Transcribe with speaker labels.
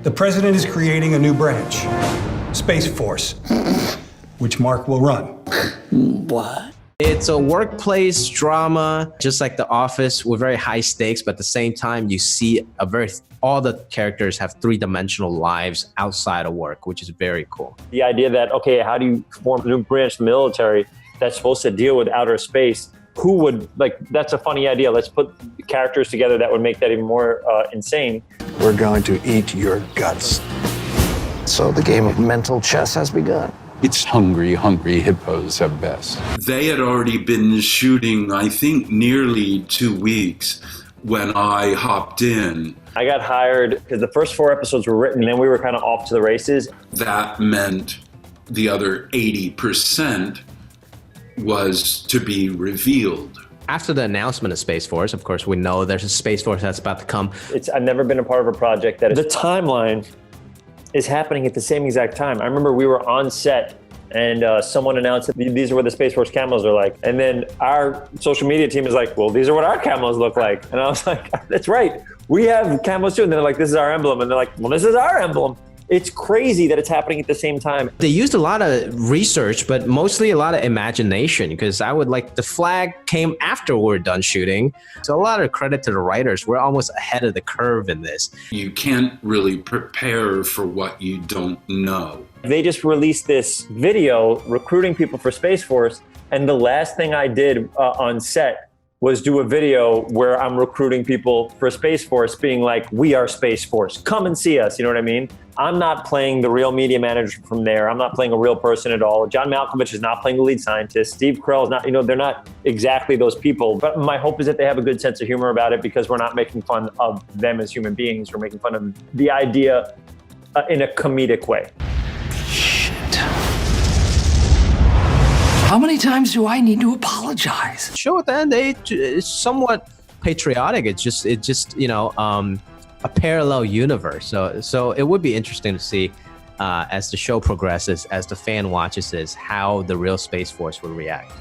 Speaker 1: The president is creating a new branch, Space Force, which Mark will run.
Speaker 2: What? It's a workplace drama, just like The Office, with very high stakes, but at the same time, you see all the characters have three-dimensional lives outside of work, which is very cool.
Speaker 3: The idea that, okay, how do you form a new branch of the military that's supposed to deal with outer space? Who would, that's a funny idea. Let's put characters together that would make that even more insane.
Speaker 4: We're going to eat your guts.
Speaker 5: So the game of mental chess has begun.
Speaker 6: It's hungry hippos at best.
Speaker 7: They had already been shooting, I think, nearly 2 weeks when I hopped in.
Speaker 3: I got hired because the first 4 episodes were written, and then we were kind of off to the races.
Speaker 7: That meant the other 80% was to be revealed.
Speaker 2: After the announcement of Space Force, of course, we know there's a Space Force that's about to come.
Speaker 3: I've never been a part of a project that the timeline is happening at the same exact time. I remember we were on set and someone announced that these are what the Space Force camos are like. And then our social media team is like, well, these are what our camos look like. And I was like, that's right. We have camos too. And they're like, this is our emblem. And they're like, well, this is our emblem. It's crazy that it's happening at the same time.
Speaker 2: They used a lot of research, but mostly a lot of imagination, because the flag came after we're done shooting. So a lot of credit to the writers. We're almost ahead of the curve in this.
Speaker 7: You can't really prepare for what you don't know.
Speaker 3: They just released this video recruiting people for Space Force. And the last thing I did on set was do a video where I'm recruiting people for Space Force, being like, we are Space Force, come and see us, you know what I mean? I'm not playing the real media manager from there. I'm not playing a real person at all. John Malkovich is not playing the lead scientist. Steve Carell is not, they're not exactly those people. But my hope is that they have a good sense of humor about it, because we're not making fun of them as human beings. We're making fun of the idea in a comedic way.
Speaker 5: How many times do I need to apologize?
Speaker 2: Show at the end, it's somewhat patriotic. It's just a parallel universe. So it would be interesting to see as the show progresses, as the fan watches this, how the real Space Force will react.